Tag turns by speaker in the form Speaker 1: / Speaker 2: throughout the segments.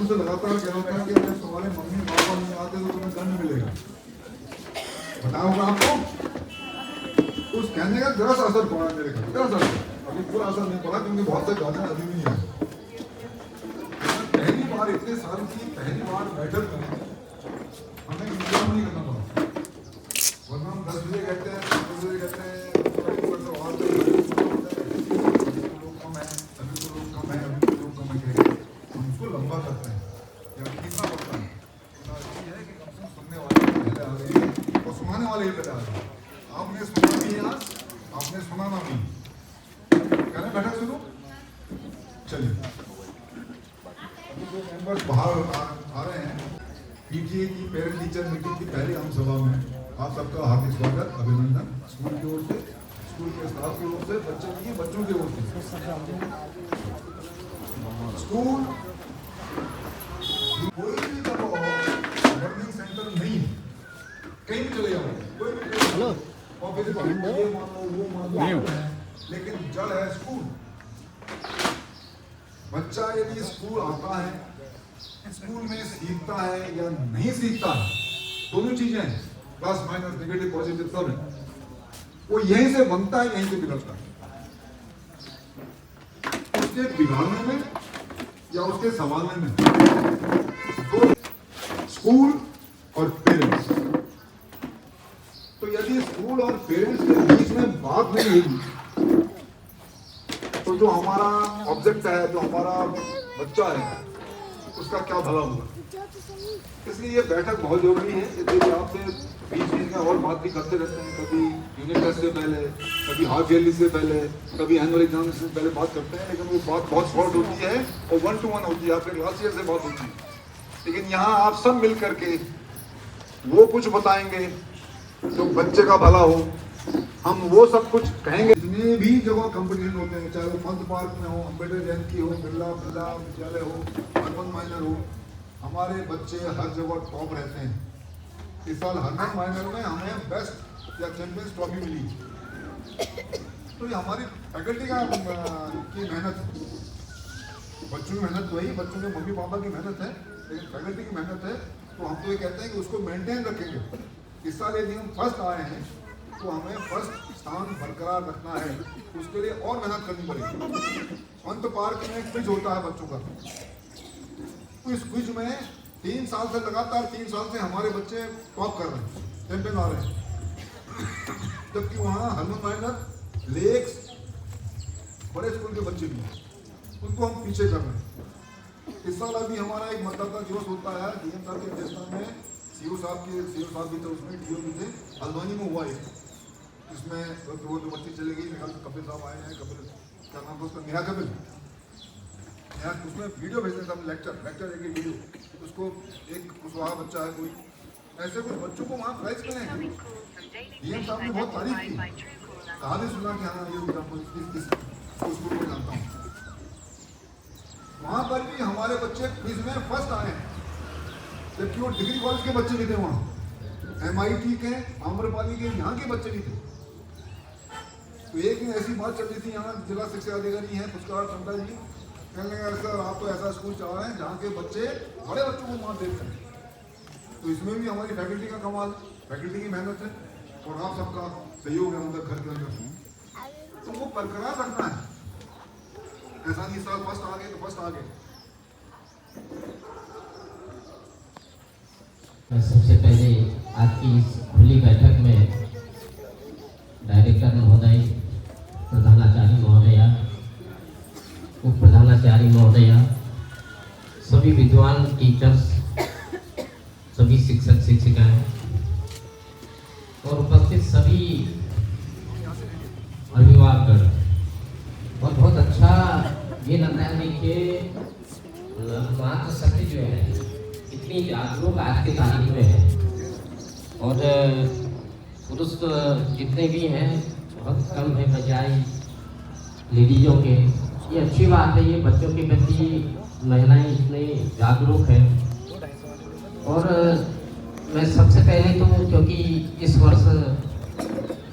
Speaker 1: से लगातार कह रहा था कि अगर तुम्हारे मम्मी पापा नहीं आते तो तुम्हें दंड मिलेगा। पता होगा आपको? उस कहने का जरा सा असर पड़ा मेरे का, जरा सा। अभी पूरा असर नहीं पड़ा क्योंकि बहुत से गाने अभी भी नहीं आए। पहली बार इतने साल की पहली बार बैठक में हमें इंतजाम नहीं करना पड़ा। वरना हम 10 बजे कहते हैं, 10 बजे कहते हैं, उसको लंबा करते हैं या कितना पड़ता है। ये है कि कम से कम सुनने वाले पहले आ गए और सुनाने वाले ही पहले आ गए। आपने सुना भी है, आज आपने सुनाना भी। कहना बैठक शुरू। चलिए, अभी जो मेंबर्स बाहर आ रहे हैं, पीटीए की पेरेंट टीचर मीटिंग की पहली आम सभा में आप सबका हार्दिक स्वागत, अभिनंदन। स्कूल की ओर से, स्कूल के स्टाफ की ओर से, बच्चों की ओर से। स्कूल कोई भी जगह लर्निंग सेंटर नहीं, कहीं भी चले जाओ, कोई भी ऑफिस ये मान लो वो मान लो, लेकिन जड़ है स्कूल। बच्चा यदि स्कूल आता है, स्कूल में सीखता है या नहीं सीखता है, दोनों चीजें हैं, प्लस माइनस नेगेटिव पॉजिटिव सब है। वो यहीं से बनता है, यहीं से बिगड़ता है। उसके बिगाड़ने में या उसके संभालने में तो स्कूल और पेरेंट्स। तो यदि स्कूल और पेरेंट्स के बीच में बात नहीं होगी तो जो हमारा ऑब्जेक्ट है, जो हमारा बच्चा है, उसका क्या भला होगा। इसलिए ये बैठक बहुत जरूरी है। इसलिए आपसे बीच में और बात भी करते रहते हैं, कभी यूनिट टेस्ट से पहले, कभी हाफ ईयरली से पहले, कभी एनुअल एग्जाम से पहले बात करते हैं, लेकिन वो बात बहुत शॉर्ट होती है और 1 to 1 होती है, आपके क्लास ईयर से बात होती है। लेकिन यहाँ आप सब मिल करके वो कुछ बताएंगे जो बच्चे का भला हो, हम वो सब कुछ कहेंगे। जितने भी जगह कंपटीशन होते हैं, चाहे वो पंत पार्क में हो, अम्बेडकर जयंती हो, बिरला विद्यालय हो, अर्बन माइनर हो, हमारे बच्चे हर जगह टॉप रहते हैं। इस साल अर्बन माइनर में हमें बेस्ट या चैंपियंस ट्रॉफी मिली। तो ये हमारी फैकल्टी की मेहनत, बच्चों की मेहनत वही, बच्चों के मम्मी पापा की मेहनत है, लेकिन फैकल्टी की मेहनत है। तो हम तो ये कहते हैं कि उसको मेंटेन रखेंगे। इस साल यदि हम फर्स्ट आए हैं तो हमें फर्स्ट स्थान बरकरार रखना है, उसके लिए और मेहनत करनी पड़ेगी। पंत पार्क में क्विज होता है बच्चों का, तो इस क्विज में 3 साल से लगातार 3 साल से हमारे बच्चे टॉप कर रहे हैं, चैंपियन आ रहे हैं। जबकि वहाँ हरमन माइनर, लेक्स, बड़े स्कूल के बच्चे भी हैं, उनको हम पीछे कर रहे हैं। इस साल अभी हमारा एक मतदाता दिवस होता है, डीएम साहब के अध्यक्षता में, सीओ साहब भी थे उसमें, डीओ भी थे, हल्द्वानी में हुआ एक, इसमें वो जो बच्ची चली गई, कपिल साहब आए हैं, कपिल क्या नाम था उसका, नेहा कपिल, यहाँ उसमें वीडियो भेजते थे हम, लेक्चर एक वीडियो, उसको एक कुशवाहा बच्चा है कोई, ऐसे कुछ बच्चों को वहाँ प्राइज मिले हैं। डीएम साहब ने बहुत तारीफ की, कहा भी सुना कि हाँ ये स्कूल को जानता हूँ। वहाँ पर भी हमारे बच्चे क्विज में फर्स्ट आए हैं, जबकि वो डिग्री कॉलेज के बच्चे भी थे, वहाँ MIT के, आम्रपाली के, यहाँ के बच्चे भी थे। तो एक दिन ऐसी बात चल रही थी, यहाँ जिला शिक्षा अधिकारी हैं पुष्कर चंदा जी, कहने लगे सर आप तो ऐसा स्कूल चला रहे हैं जहाँ के बच्चे बड़े बच्चों को मान देते हैं। तो इसमें भी हमारी फैकल्टी का कमाल, फैकल्टी की मेहनत है और आप सबका सहयोग है अंदर घर के अंदर, तो वो बरकरार रखना है। ऐसा नहीं साल फर्स्ट आ गए तो फर्स्ट आ गए।
Speaker 2: सबसे पहले आज की इस खुली बैठक में डायरेक्टर महोदय, प्रधानाचार्य महोदया, उप प्रधानाचार्य महोदया, सभी विद्वान टीचर्स, सभी शिक्षक शिक्षिकाएं और उपस्थित सभी अभिभावक, और बहुत अच्छा ये लग रहा है। देखिए मातृशक्ति जो है इतनी जागरूक आज की तारीख में है, और पुरुष जितने भी हैं बहुत कम है बजाय लेडीजों के। ये अच्छी बात है, ये बच्चों के प्रति महिलाएं इतनी जागरूक हैं। और मैं सबसे पहले तो क्योंकि इस वर्ष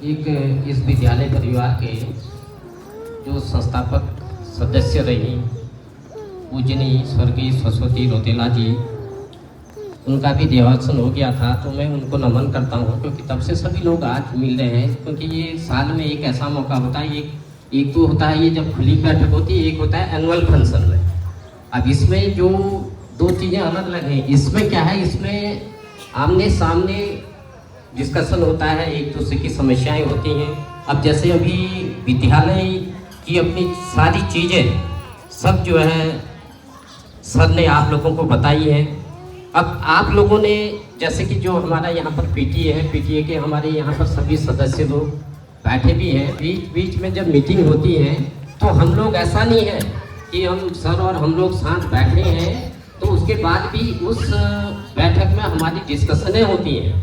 Speaker 2: एक इस विद्यालय परिवार के जो संस्थापक सदस्य रही पूजनीय स्वर्गीय सरस्वती रौतेला जी, उनका भी देहावसान हो गया था, तो मैं उनको नमन करता हूँ, क्योंकि तब से सभी लोग आज मिल रहे हैं। क्योंकि ये साल में एक ऐसा मौका होता है, एक तो होता है ये जब खुली बैठक होती है, एक होता है एनुअल फंक्शन में। अब इसमें जो दो चीज़ें अलग अलग हैं। इसमें क्या है, इसमें आमने सामने डिस्कशन होता है, एक दूसरे की समस्याएं होती हैं। अब जैसे अभी विद्यालय की अपनी सारी चीज़ें सब जो है सर ने आप लोगों को बताई है। अब आप लोगों ने जैसे कि जो हमारा यहाँ पर पीटीए है, पीटीए के हमारे यहाँ पर सभी सदस्य लोग बैठे भी हैं। बीच बीच में जब मीटिंग होती है तो हम लोग, ऐसा नहीं है कि हम सर और हम लोग साथ बैठे हैं तो उसके बाद भी उस बैठक में हमारी डिस्कशनें होती हैं।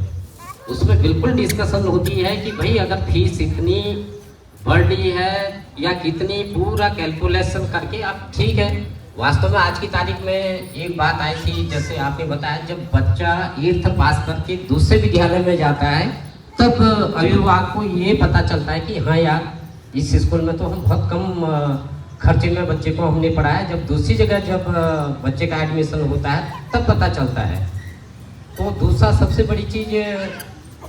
Speaker 2: उसमें बिल्कुल डिस्कशन होती है कि भाई अगर फीस इतनी बढ़ रही है या कितनी, पूरा कैलकुलेशन करके। अब ठीक है, वास्तव में आज की तारीख में एक बात आई थी, जैसे आपने बताया, जब बच्चा 8th पास करके दूसरे विद्यालय में जाता है तब अभिभावक को ये पता चलता है कि हाँ यार, इस स्कूल में तो हम बहुत कम खर्चे में बच्चे को हमने पढ़ाया। जब दूसरी जगह जब बच्चे का एडमिशन होता है तब पता चलता है। तो दूसरा सबसे बड़ी चीज़,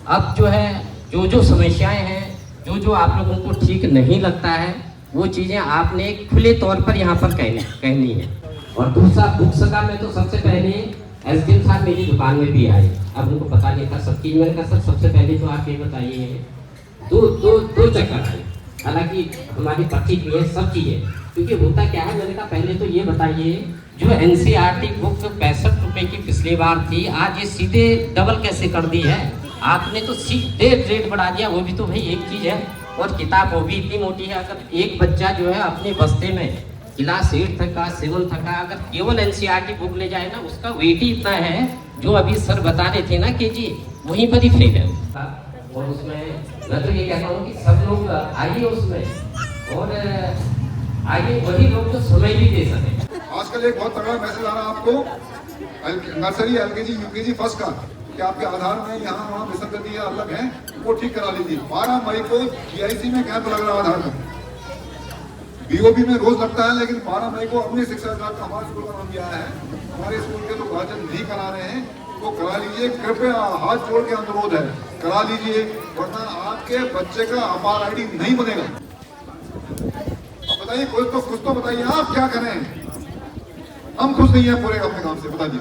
Speaker 2: अब जो है जो समस्याएं हैं, जो आप लोगों को ठीक नहीं लगता है, वो चीज़ें आपने खुले तौर पर यहाँ पर कहनी है। और दूसरा बुक्स का, मैं तो सबसे पहले एसडीएम साहब मेरी दुकान में भी आए। अब उनको पता नहीं था सब चीज़, मैंने कहा सर सबसे पहले तो आप ये बताइए, दो चक्कर आए। हालांकि हमारी पर्ची भी है, सब चीज़ें, क्योंकि होता क्या है, मैंने कहा पहले तो ये बताइए, जो एनसीईआरटी बुक 65 रुपये की पिछली बार थी, आज ये सीधे डबल कैसे कर दी है? आपने तो सीधे रेट बढ़ा दिया। वो भी तो भाई एक चीज़ है, और किताब वो भी इतनी मोटी है। अगर एक बच्चा जो है अपने बस्ते में क्लास 8 तक का 7 तक का अगर केवल एनसीईआरटी बुक ले जाए ना, उसका वेट ही इतना है, जो अभी सर बता रहे थे ना कि जी वहीं पर ही फेल है। और उसमें मैं तो ये कहता हूँ कि सब लोग आइए उसमें, और आइए वही लोग जो समय भी दे सके।
Speaker 1: आजकल एक बहुत तगड़ा मैसेज आ रहा है आपको, नर्सरी, एलकेजी, यूकेजी फर्स्ट का, कि आपके आधार में यहाँ वहाँ विसंगति अलग है, वो ठीक करा लीजिए। 12 मई को जीआईसी में कैंप लग रहा है आधार का, बीओबी में रोज लगता है, लेकिन 12 मई को अपनी शिक्षा विभाग का हमारे स्कूल का नाम दिया है। हमारे स्कूल के तो गार्जियन नहीं करा रहे हैं, वो करा लीजिए, कृपया हाथ जोड़ के अनुरोध है, करा लीजिए, वरना आपके बच्चे का आधार आईडी नहीं बनेगा। अब बताइए, कुछ तो बताइए, आप क्या करें? हम खुश नहीं है पूरे अपने काम से, बताइए।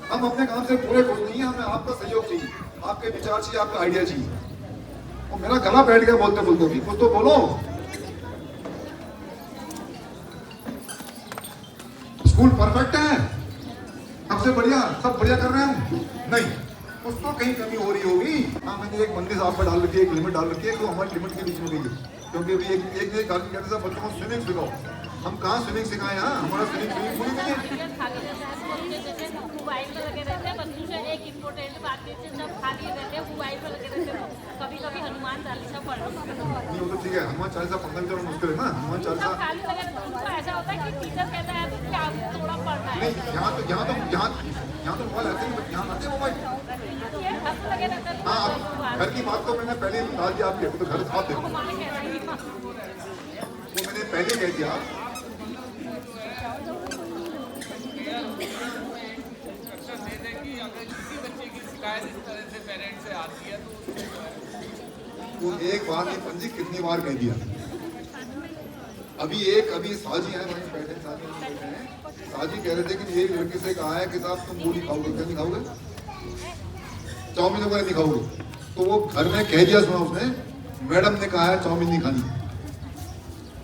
Speaker 1: हम अपने काम से पूरे खुश नहीं है, हमें आपका सहयोग चाहिए, आपके विचार चाहिए, आपका आइडिया चाहिए। और मेरा गला बैठ गया बोलते बोलते भी, कुछ तो बोलो। स्कूल परफेक्ट है, सबसे बढ़िया, सब बढ़िया कर रहे हैं? नहीं, कुछ तो कहीं कमी हो रही होगी। हाँ, मैंने एक बंदी साहब पर डाल रखी है, एक लिमिट डाल रखी है, तो हमारी लिमिट के बीच में गई है, क्योंकि अभी एक कहते हैं बच्चों को स्विमिंग सिखाओ। हम कहाँ स्विमिंग सिखाए? यहाँ हमारा स्विमिंग पूरी नहीं है।
Speaker 3: एक इम्पोर्टेंट बात है, जब खाली रहते हैं मोबाइल पर लगे रहते हैं, कभी कभी हनुमान चालीसा पढ़
Speaker 1: नहीं, वो तो ठीक है, हनुमान चालीसा पढ़ना भी थोड़ा मुश्किल है ना। हनुमान चालीसा
Speaker 3: खाली लगे तो उनको ऐसा होता है कि टीचर कहता है तो क्या थोड़ा पढ़ना है।
Speaker 1: नहीं, यहाँ तो मोबाइल आते हैं, यहाँ आते हैं मोबाइल।
Speaker 3: लगे रहते हैं।
Speaker 1: हाँ, घर की बात तो मैंने पहले ही डाल दिया आपके, तो घर खाते हो, वो मैंने पहले कह दिया। वो एक बात ही पंजी कितनी बार कह दिया। अभी साजी है, साजी कह रहे थे कि एक लड़के से कहा है कि साहब तुम वो नहीं खाओगे, क्या नहीं खाओगे? चाउमीन वगैरह नहीं खाओगे। तो वो घर में कह दिया, सुना उसने, मैडम ने कहा है चाउमीन नहीं खानी।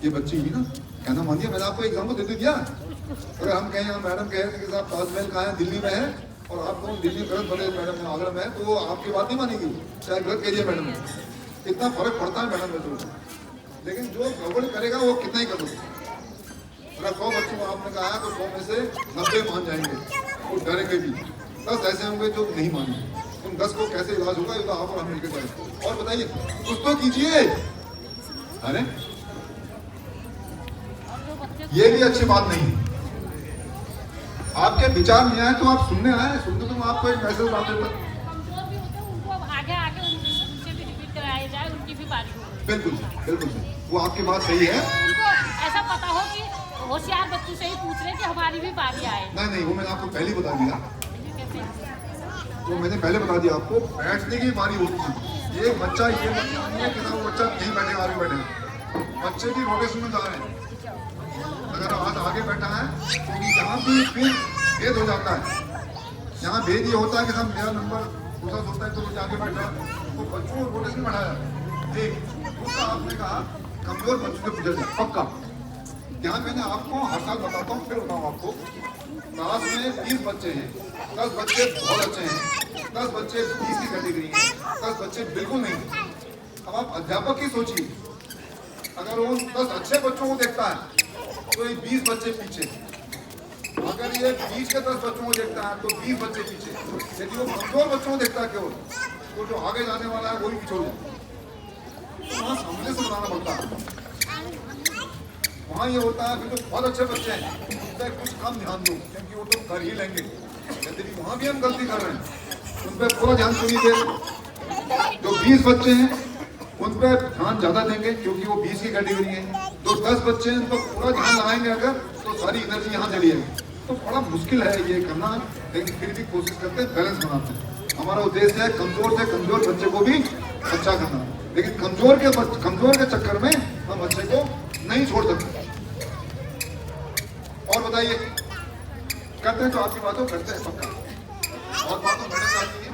Speaker 1: ये बच्ची हुई ना, कहना मान दिया। मैंने आपको एग्जाम्पल दे दिया। अगर हम कहें मैडम कह रहे थे कि साहब ताजमहल कहाँ है, दिल्ली में है, और आप लोग दिल्ली गलत बोले, मैडम आगरा में है, तो वो आपकी बात नहीं मानेगी, चाहे गलत कह दिया मैडम ने। इतना फर्क पड़ता है मैडम में। लेकिन जो गड़बड़ करेगा वो कितना ही कर दो। अगर 100 बच्चों को आपने कहा है तो 100 में से 90 मान जाएंगे, वो डरेंगे भी। 10 ऐसे होंगे जो नहीं मानेंगे। उन 10 को कैसे इलाज होगा, ये तो आप और हम मिलकर जाएंगे। और बताइए, कुछ तो कीजिए। अरे ये भी अच्छी बात नहीं है। आपके विचार नहीं आए तो आप सुनने आए, सुनने तो आपको एक मैसेज डालते थे। बिल्कुल बिल्कुल, वो आपकी बात सही है।
Speaker 3: ऐसा पता हो कि होशियार बच्चों से ही पूछ रहे कि हमारी भी बारी आए।
Speaker 1: नहीं वो मैंने आपको पहले ही बता दिया, तो मैंने पहले बता दिया आपको बैठने की बारी होती है। ये बच्चा ये मतलब नहीं है कि ना वो बच्चा नहीं बैठेगा आगे बैठेगा, बच्चे भी रोटेशन में जा रहे हैं। अगर आज आगे बैठा है तो यहाँ भी फिर भेद हो जाता है, यहाँ भेद ये होता है कि साहब मेरा नंबर दूसरा होता है तो मुझे आगे बैठा तो बच्चों को रोटेशन में बैठाया जाता है। एक दूसरा आपने कहा कमजोर बच्चों से पूछा जाए पक्का, यहाँ मैंने आपको हर साल बताता हूँ, फिर बताऊँ आपको। क्लास में 20 बच्चे हैं, 10 बच्चे बहुत अच्छे हैं, 10 बच्चे 20 की कैटेगरी हैं, 10 बच्चे बिल्कुल नहीं हैं। अब आप अध्यापक की सोचिए, अगर वो 10 अच्छे बच्चों को देखता है तो ये 20 बच्चे पीछे, अगर ये 20 के 10 बच्चों को देखता है तो 20 बच्चे पीछे। यदि वो कमजोर बच्चों को देखता है केवल, तो जो आगे जाने वाला है वही पिछड़ जाए। वहाँ सामने से बनाना पड़ता है। वहाँ ये होता है कि जो बहुत अच्छे बच्चे हैं उन पर कुछ कम ध्यान दो, क्योंकि वो तो कर ही लेंगे। यदि वहाँ भी हम गलती कर रहे हैं उन पर पूरा ध्यान क्यों नहीं दे रहे। जो 20 बच्चे हैं उन पर ध्यान ज़्यादा देंगे क्योंकि वो 20 की कैटेगरी है। जो 10 बच्चे हैं उन पर पूरा ध्यान लगाएंगे अगर, तो सारी एनर्जी यहाँ चली जाएगी। तो बड़ा मुश्किल है ये करना, लेकिन फिर भी कोशिश करते हैं, बैलेंस बनाते हैं। हमारा उद्देश्य है कमजोर से कमजोर बच्चे को भी अच्छा करना, लेकिन कमजोर के चक्कर में हम बच्चे को नहीं छोड़ सकते। और बताइए, करते हैं तो आपकी बातों करते हैं पक्का, और बातों मैडम आती है।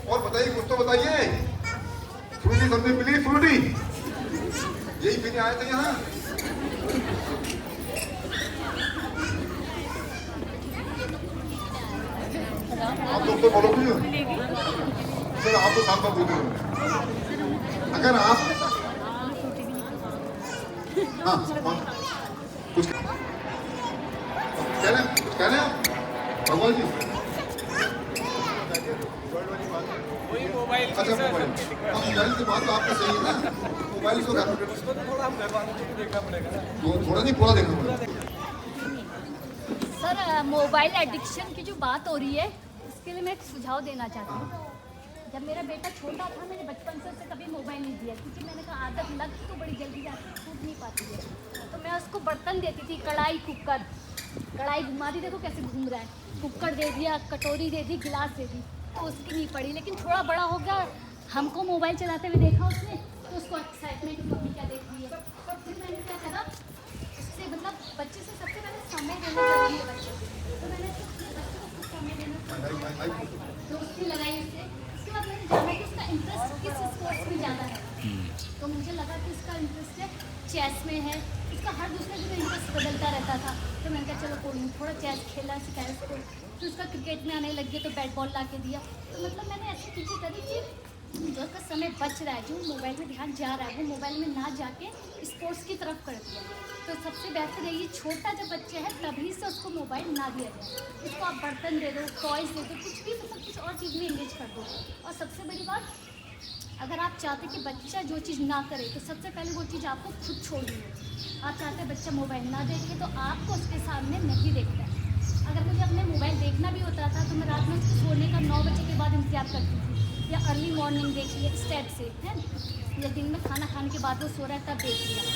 Speaker 1: और बताइए, कुछ तो बताइए। फ्रूटी सबने मिली, फ्रूटी यही पीने आए थे यहाँ। आप लोग तो बोलो भी सर, आप तो शाम का बोलते हो। अगर आप हाँ कुछ कह रहे हैं भगवान जी। अच्छा मोबाइल, हम मोबाइल की बात तो आपको सही है ना, मोबाइल को थोड़ा नहीं पूरा देखना पड़ेगा।
Speaker 4: सर मोबाइल एडिक्शन की जो बात हो रही है, इसके लिए मैं एक सुझाव देना चाहती हूँ। जब मेरा बेटा छोटा था, मैंने बचपन से उसे कभी मोबाइल नहीं दिया, क्योंकि मैंने कहा आदत लग तो बड़ी जल्दी जाती छूट नहीं पाती है। तो मैं उसको बर्तन देती थी, कढ़ाई, कुकर, कढ़ाई घुमा दी, देखो कैसे घूम रहा है, कुकर दे दिया, कटोरी दे दी, गिलास दे दी, तो उसकी नहीं पड़ी। लेकिन थोड़ा बड़ा हो गया, हमको मोबाइल चलाते हुए देखा उसने, तो उसको एक्साइटमेंट मम्मी क्या देख रही है। फिर मैंने क्या करा, उससे मतलब बच्चे से सबसे पहले समय देना जरूरी है बच्चे को, तो मैंने बच्चे को कुछ समय देना, दोस्ती लगाई उससे। उसके बाद मैंने जाना कि उसका इंटरेस्ट किस स्पोर्ट्स में ज़्यादा है, तो मुझे लगा कि उसका इंटरेस्ट है चेस में है। उसका हर दूसरे दिन इंटरेस्ट बदलता रहता था, तो मैंने कहा चलो कोई नहीं, थोड़ा चेस खेला, सिखाया उसको। फिर उसका क्रिकेट में आने लग गया, तो बैट बॉल ला के दिया। तो मतलब मैंने ऐसी चीज़ें करी कि जो उसका समय बच रहा है, जो मोबाइल में ध्यान जा रहा है, वो मोबाइल में ना जाके स्पोर्ट्स की तरफ कर दिया। तो सबसे बेहतर यही, छोटा जब बच्चे है तभी से उसको मोबाइल ना दिया जाए। उसको आप बर्तन दे दो, टॉयज दे दो, कुछ भी, मतलब कुछ और चीज़ में इंगेज कर दो। और सबसे बड़ी बात, अगर आप चाहते कि बच्चा जो चीज़ ना करे, तो सबसे पहले वो चीज़ आपको खुद छोड़नी है। आप चाहते हैं बच्चा मोबाइल ना देखे, तो आपको उसके सामने नहीं देखना है। अगर मुझे अपने मोबाइल देखना भी होता था, तो मैं रात में उसको सोने का 9 बजे के बाद इंतजार करती थी, या अर्ली मॉर्निंग देख लिया इस टाइप से, है, या दिन में खाना खाने के बाद वो सो रहा है तब देख लिया। तो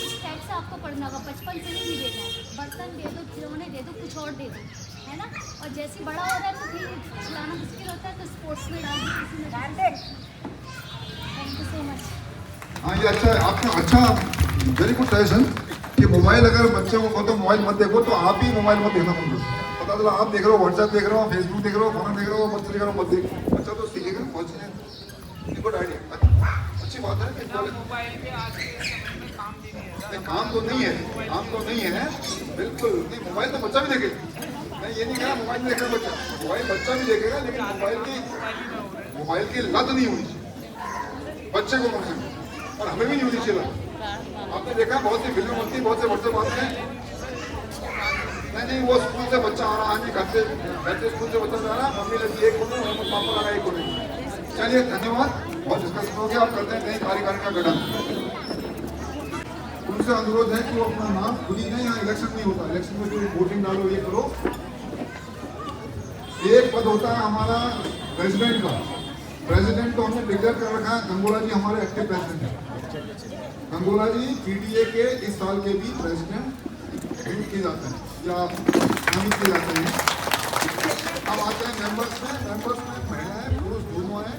Speaker 4: इस टाइप से आपको पढ़ना होगा, बचपन से ही नहीं देना है। बर्तन दे दो, खिलौने दे दो, कुछ और दे दो, है ना। और जैसे बड़ा हो रहा है तो फिर चलाना मुश्किल होता है, तो स्पोर्ट्स में डाल दो, किसी में डाल दो। Thank you so much.
Speaker 1: हाँ, ये अच्छा है, आपने अच्छा वेरी गुड सजेशन कि मोबाइल अगर बच्चे को तो मोबाइल मत देखो, तो आप भी मोबाइल मत देखना बंद करो। पता चला आप देख रहे हो, व्हाट्सएप देख रहे हो, फेसबुक देख रहे हो, खाना देख रहे हो, बच्चे देख रहे हो, मत देखो। बच्चा तो सीखेगा, पहुँचने गुड आइडिया, अच्छी बात है।
Speaker 5: मोबाइल के आज के समय में काम भी नहीं है।
Speaker 1: काम तो नहीं है, काम तो नहीं है, बिल्कुल नहीं। मोबाइल तो बच्चा भी देखेगा, मैं ये नहीं कह रहा मोबाइल नहीं देखेगा बच्चा, मोबाइल बच्चा भी देखेगा, लेकिन मोबाइल की लत नहीं होनी चाहिए बच्चे को कम से कम, और हमें भी नहीं होनी चाहिए। आपने देखा बहुत सी फिल्में बनती, बहुत से व्हाट्सएप आते हैं, नहीं वो स्कूल से बच्चा आ रहा है, घर से स्कूल से बच्चा जा रहा है, मम्मी लगी एक बोलो, पापा लगा एक बोलो। चलिए धन्यवाद, बहुत डिस्कशन हो गया। आप करते हैं नई कार्यकारिणी का गठन। उनसे अनुरोध है कि वो अपना नाम खुद ही, नहीं यहाँ इलेक्शन नहीं होता, इलेक्शन में जो वोटिंग डालो ये करो। एक पद होता है हमारा प्रेसिडेंट का, प्रेसिडेंट तो हमने डिक्लेयर कर रखा है, गंगोला जी हमारे एक्टिव प्रेसिडेंट हैं। गंगोला जी पीटीए के इस साल के भी प्रेसिडेंट यूज किए जाते हैं या नामित किए जाते हैं। अब आते हैं मेंबर्स में महिलाएं पुरुष दोनों हैं।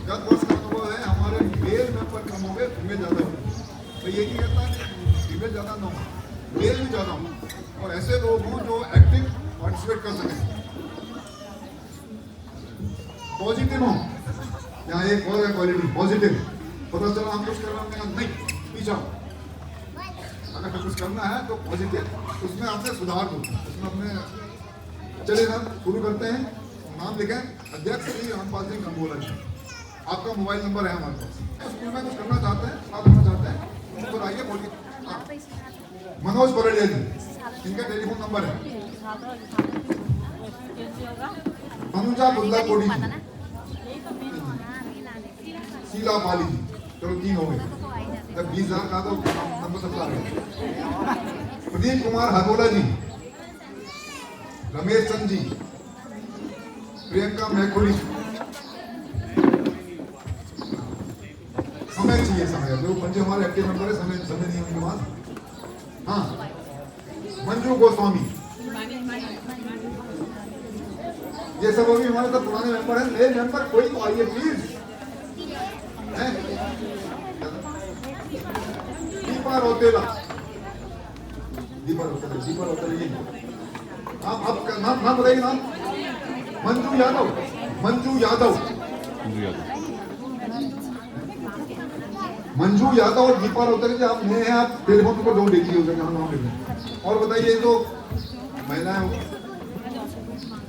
Speaker 1: गत वर्ष का अनुभव है हमारे मेल मेंबर कम हो गए, फीमेल ज़्यादा हो। तो ये नहीं कहता कि फीमेल ज़्यादा ना हो, मेल भी ज़्यादा हो, और ऐसे लोग हों जो एक्टिव पार्टिसिपेट कर सकें, पॉजिटिव हो। यहाँ एक और है क्वालिटी पॉजिटिव। पता चला हम कुछ कर रहे हैं, नहीं पीछा, अगर कुछ करना है तो पॉजिटिव, उसमें आपने सुधार दो, उसमें अपने। चलिए सर शुरू करते हैं। नाम लिखें, अध्यक्ष श्री रामपाल सिंह कंबोला जी। आपका मोबाइल नंबर है हमारे पास। स्कूल में कुछ करना चाहते हैं, साथ होना चाहते हैं तो आइए बोलिए। मनोज बरड़िया जी, इनका टेलीफोन नंबर है। अनुजा बुल्ला कोडी जी, शीला पाली जी, चलो 3 हो गए। जब 20,000 का तो नंबर सबका आ गया। प्रदीप कुमार हरबोला जी, रमेश चंद जी, प्रियंका मैखोली। समय चाहिए, समय जो पंजे हमारे एक्टिव मेंबर है, समय नहीं है उनके पास। हाँ, मंजू गोस्वामी, ये सब अभी हमारे साथ पुराने मेंबर हैं। नए मेंबर कोई तो आइए प्लीज। दीपा रोतेला, दीपा रोतेला जी। आपका नाम बताइए। नाम मंजू यादव और दीपा रोतेला जी, आप नए हैं, आप टेलीफोन पर दो देखिए उधर कहाँ नाम लिखें। और बताइए तो महिलाएं,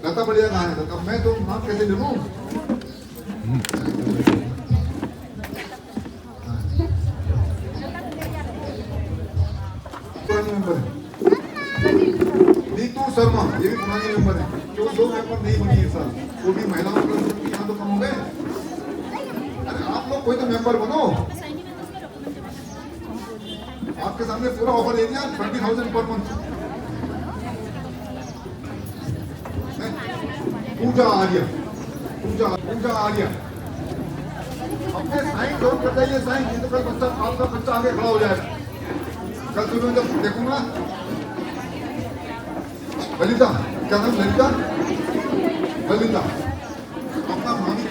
Speaker 1: लता बढ़िया कहाँ है? लता, मैं तो नाम कैसे ले लूं? पुरानी मेंबर है नीतू शर्मा, ये भी पुरानी मेंबर है। जो 2 मेंबर नहीं बनी इस साल, वो भी महिलाओं का यहाँ तो कम हो गए। अरे आप लोग कोई तो मेंबर बनो। आपके सामने पूरा ऑफर दे दिया, 20,000 पर मंथ। पूजा आर्या, अपने साइन जरूर कर जाइए। साइन नहीं तो कल बच्चा, आपका बच्चा आगे खड़ा हो जाएगा। कल सुबह जब देखूंगा। ललिता, क्या नाम? ललिता, अपना मामी